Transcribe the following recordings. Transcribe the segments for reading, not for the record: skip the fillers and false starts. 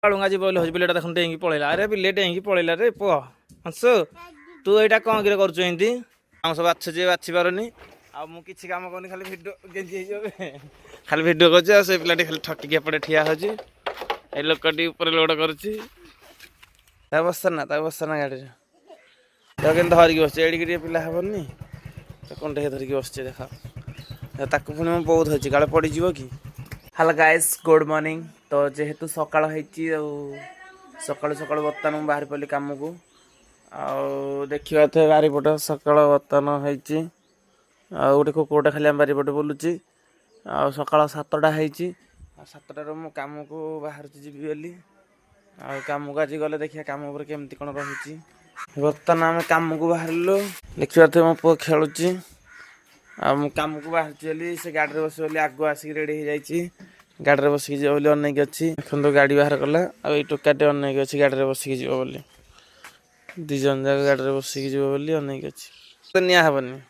बालुंगा जी बोले हज बिलेटा देखुन डेंगी पळेला अरे बिले डेंगी पळेला रे पुଅ हंसु तू एटा कौन किरे करछु एंती हम सब बाछ जे बाछि पारनी आ मु किछि काम करनी खाली वीडियो गेंजी हे जबे खाली वीडियो करछ आ से पिलाटी खाली ठटकी पड़े ठिया होजी ए लोकटी ऊपर लोड करछि ता बसना गाड़ी रे तो केन धरि के बस एडी के पिला हबनी तो कोन ढे धरि के बसछ देखा ताकू पुनी म बहुत होछि काले पड़ी जीवो की हेलो गाइस गुड मॉर्निंग तो जेहेतु सकाळ होईची सकाळ सकाळ बर्तमान बाहर पली काम को देखिए थे बारीपट सकाळ बर्तमान होईची गोटे कुकुरटा खाली आम बारीपटे बुलूची सकाळ 7टा होईची 7टार मु काम को बाहर जीवी बोली काम को आज गले देखिए काम केमती कौन रही बर्तमान आम काम को बाहर देखिए थे मो पु खेलुची काम को बाहर से गाड़ी में बस आगु आसिक रेडी हो जाइए गाड़ी में बसिक जीव अनेक अच्छी देखो गाड़ी बाहर कला आई टोकाटे अनेक अच्छी गाड़ी में बसिक जीव बोली दिज जाक गाड़ी में बसिक जीव बोली अनेक अच्छी निया हेनी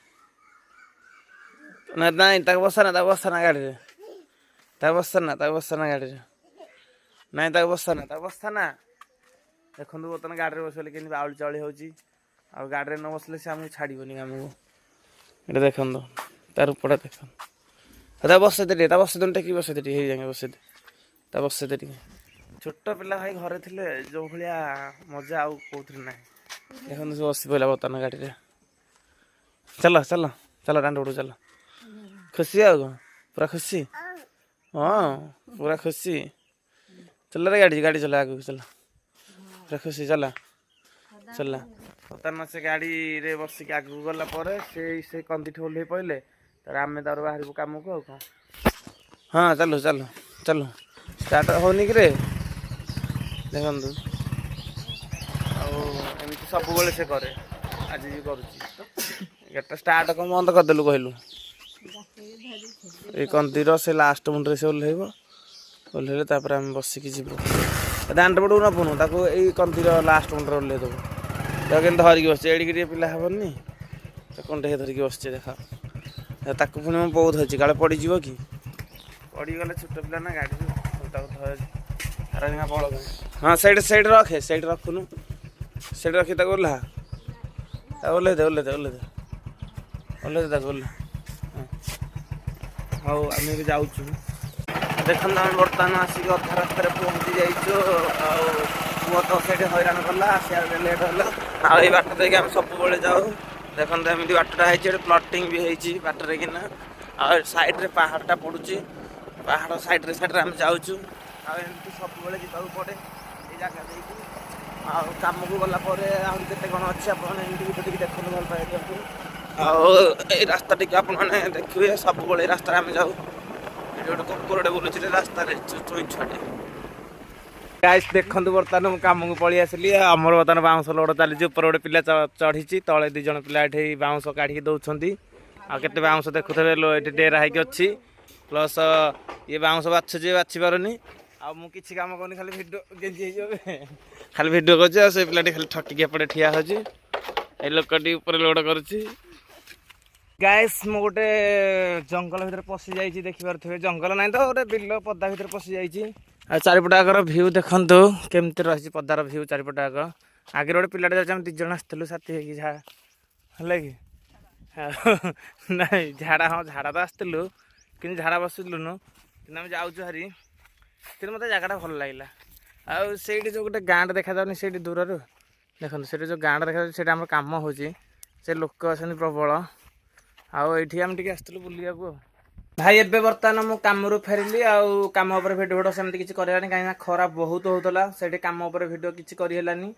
ना बसना गाड़ी में बसना गाड़ी में ना बसना देखो बर्तमान गाड़ी में बस कि बाउली चाउली हो गाड़ी में न बसले से आमको छाड़बनी आमको ये देखो तार उपड़ा देख बस टेक बस बस छोट पिला भाई घरे थे जो भाया मजा आउ कौन ना देखो सब बस पड़ा बर्तमान गाड़ी में चल चल चल डांड उड़ चल खुशी आ पूरा खुशी हाँ पूरा खुशी चल रे गाड़ी चला आगे चल पूरा खुशी चला चल बर्तमान से गाड़ी रे बसिक आगू गला से कंदी ठोल पड़े तर आम तार बाहर को कम को हाँ चलो चलो चलो स्टार्ट होनी कि देखु आमती सब से करे आज भी करुँचा स्टार्ट कम बंद करदेलु कहलु ये कंदीर से लास्ट मुंडे से ओह्लैले आम बसिक जीव दांड पड़ू न पुनू ताको यही कंदीर लास्ट मुंडे ओह्लैदेव तो के धरिकी बस एडिक पिला हेनी तो कौन ढे धरिकी बसचे देखा ताकू पुनी म बहुत होछि काले पड़ी जीवो की पड़ी गले छोट पिला ना गाड़ी हाँ साइड रखुनु साइड रखी ताको ओल्हे दे हाँ आम भी जाऊँ देखो आम बर्तमान आसिक अधा रास्तार पहुँची जाइचु पुआ तो से हैरान कला आसा लेट है आई बाट देख आम सब जाऊ देखो एमती बाटा है प्लटिंग भी होती बाटर कि सैड्रे पहाड़टा पड़ुची पहाड़ सैड्रे आम जाऊँ आमती सब जावाक पड़े ये जगह देखिए कम को गलापर आते कौन अच्छे आप देखते भल पाए रास्ता टी आप देखिए सब रास्ता आम जाऊ गोटे कुकुरटे बुलूचे रास्ता चुई छुआटे गाइस देखो बर्तमान कम को पलि आसली आमर बर्तमान बाउंस लोड चली ऊपर गोटे पिला चढ़ी तले दुज पिला ये बाउंस काढ़ी दौरान आते बाउंस देखुवे ये डेरा होगी अच्छी प्लस ये बाउंस बाछ जे बाछि पारनी आछि कम करनी खाली वीडियो गेंजी हे खाली वीडियो कर से पिलाटी खाली ठटकी पड़े ठिया होजी ए लोकटी ऊपर लोड करुच्ची गाइस मु गोटे जंगल भीतर पशि जाइए देखिपे जंगल ना तो गोटे बिल पदा भीतर पशि जाइए चारिपट आगर भ्यू देखु केमती रही पदार भ्यू चारिपट आग आगे गोटे पिलाटे जाऊँ आम 2 जन आसलु साथी है कि ना झाड़ा हाँ झाड़ा तो आसलु कि झाड़ा बसलुनु कि आम जाऊँ हारी कि मत जगह भल लगे आईटी जो गोटे गाँटे देखा जाऊनी से दूर देखो से जो गाँटे देखा से आम कम हो लोक अच्छा प्रबल आईटी आम टे आसलु बुलिया भाई एबे बर्तमान मु काम फेरिली काम भिडियो भिडियो सेमती किसी करानी कहीं खरा बहुत होता से काम भिडियो किसी करहलानी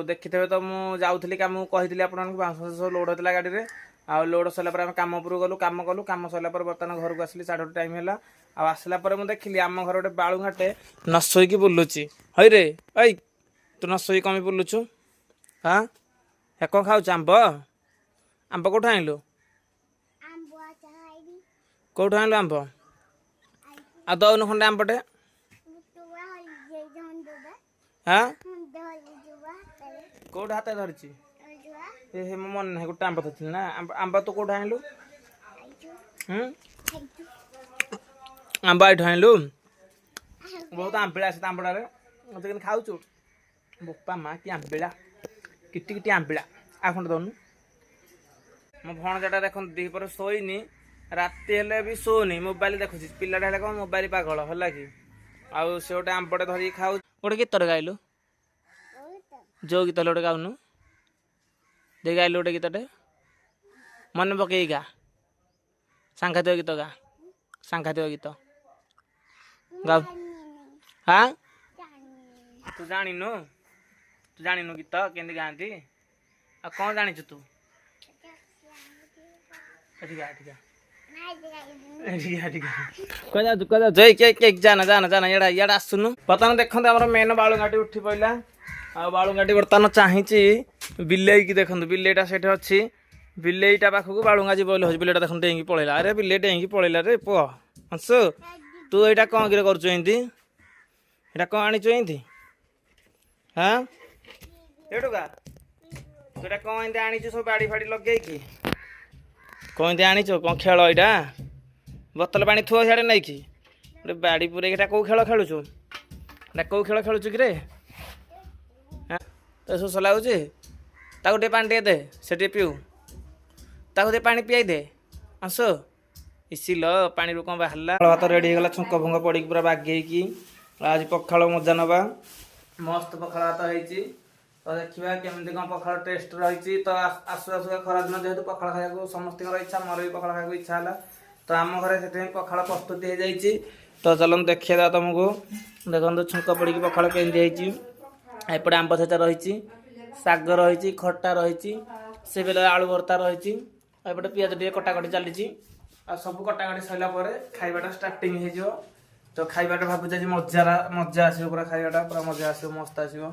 देखिथे तो मुझे जाऊँगी कम कही आपको बांस लोड होता गाड़ी में लोड सरला काम उपरू गलु काम कलु काम सरला बर्तमान घर को आसली 8:30 टाइम है आसला मुझे देखिली आम घर गोटे बालुघाटे न शोक बुलुची हई रे ऐ तू न शोक कमी बुलुचु हाँ हे कौन खाऊ आंब आंब कौट आनलु कौट आनलु आंब आ दौन खंडे आंबटे हाँ कौट हाथ धरची ये मन ना गोटे आंब धरती ना आंब तो कौट आनलु आंब ये आनलु बहुत आंबिड़ा आसे आंबड़े ମତେ କେମିତି ଖାଉଛୁ ବୋପା ମା କି ଆମ୍ବିଳା କିଟି କିଟି ଆମ୍ବିଳା ଆଉ ଖଣ୍ଡେ ଦଉନୁ। ମୋ ଭଣଜାଟା ଦେଖନ୍ତୁ ଦିପହରେ ଶୋଇନି ରାତି ହେଲେ ବି ଶୋଉନି ମୋବାଇଲ ଦେଖୁଛି ପିଲାଟା ହେଲେ କଣ ମୋବାଇଲ ପାଗଳ ହେଲା କି ଆଉ ସେ ଗୋଟେ ଆମ୍ବଟେ ଧରିକି ଖାଉଛି। ଗୋଟେ ଗୀତଟେ ଗାଇଲୁ ଯୋଉ ଗୀତ ହେଲେ ଗୋଟେ ଗାଉନୁ ଦେଇ ଗାଇଲୁ ଗୋଟେ ଗୀତଟେ ମନେ ପକେଇ ଗା ସାଂଘାତିକ ଗୀତ ଗା ସାଂଘାତିକ ଗୀତ ଗାଉ। ହଁ ତୁ ଜାଣିନୁ ଗୀତ କେମିତି ଗାଆନ୍ତି ଆଉ କଣ ଜାଣିଛୁ ତୁ ଏଠିକା ଜାନା ଇଆଡେ ଆସୁନୁ। ବର୍ତ୍ତମାନ ଦେଖନ୍ତୁ ଆମର ମେନ୍ ବାଳୁଙ୍ଗାଟି ଉଠି ପଇଲା ଆଉ ବାଳୁଙ୍ଗାଟି ବର୍ତ୍ତମାନ ଚାହିଁଛି ବିଲେଇକି ଦେଖନ୍ତୁ ବିଲେଇଟା ସେଇଠି ଅଛି ବିଲେଇଟା ପାଖକୁ ବାଳୁଙ୍ଗା ଯିବ ବୋଲି ହଉଛି ବିଲେଇଟା ଦେଖନ୍ତୁ ଡେଇଁକି ପଳେଇଲା ଆରେ ବିଲେଇ ଡେଇଁକି ପଳେଇଲା ରେ ପୁଅ ହଂସୁ ତୁ ଏଇଟା କଣ କିରେ କରୁଛୁ ଏମିତି ଏଇଟା କଣ ଆଣିଛୁ ଏମିତି ହଁ ଏଇଠୁକା ତୁ ଏଇଟା କଣ ଏମିତି ଆଣିଛୁ ସବୁ ବାଡ଼ି ଫାଡ଼ି ଲଗେଇକି କଣ ଏମିତି ଆଣିଛୁ କଣ ଖେଳ ଏଇଟା ବୋତଲ ପାଣି ଥୁଅ ସିଆଡ଼େ ନେଇକି ଗୋଟେ ବାଡ଼ି ପୁରେଇକି ଏଇଟା କୋଉ ଖେଳ ଖେଳୁଛୁ ଏଇଟା କୋଉ ଖେଳ ଖେଳୁଛୁ କିରେ ତ ଶୋଷ ଲାଗୁଛି ତାକୁ ଟିକେ ପାଣି ଟିକେ ଦେ ସେ ଟିକେ ପିଉ ତାକୁ ଟିକେ ପାଣି ପିଆଇ ଦେ ଆସ ଇସିଲ ପାଣିରୁ କଣ ବାହାରିଲା। ପଖାଳ ଭାତ ରେଡ଼ି ହେଇଗଲା ଛୁଙ୍କ ଫୁଙ୍କ ପଡ଼ିକି ପୁରା ବାଗେଇକି ଆଜି ପଖାଳ ମଜା ନେବା ମସ୍ତ ପଖାଳ ଭାତ ହେଇଛି ତ ଦେଖିବା କେମିତି କଣ ପଖାଳ ଟେଷ୍ଟ ରହିଛି ତ ଆସୁ ଖରାଦିନ ଯେହେତୁ ପଖାଳ ଖାଇବାକୁ ସମସ୍ତଙ୍କର ଇଚ୍ଛା ମୋର ବି ପଖାଳ ଖାଇବାକୁ ଇଚ୍ଛା ହେଲା ତ ଆମ ଘରେ ସେଥିପାଇଁ ପଖାଳ ପ୍ରସ୍ତୁତି ହେଇଯାଇଛି ତ ଚାଲନ୍ତୁ ଦେଖେଇବା ତମକୁ ଦେଖନ୍ତୁ ଛୁଙ୍କ ପଡ଼ିକି ପଖାଳ କେମିତି ହେଇଛି ଏପଟେ ଆମ୍ବ ଛେଚା ରହିଛି ଶାଗ ରହିଛି ଖଟା ରହିଛି ସେ ବେଲେ ଆଳୁ ଭର୍ତ୍ତା ରହିଛି ଆଉ ଏପଟେ ପିଆଜ ଟିକେ କଟାକଟି ଚାଲିଛି ଆଉ ସବୁ କଟାକଟି ସରିଲା ପରେ ଖାଇବାଟା ଷ୍ଟାର୍ଟିଂ ହେଇଯିବ ତ ଖାଇବାଟା ଭାବୁଛି ଆଜି ମଜା ଆସିବ ପୁରା ଖାଇବାଟା ପୁରା ମଜା ଆସିବ ମସ୍ତ ଆସିବ।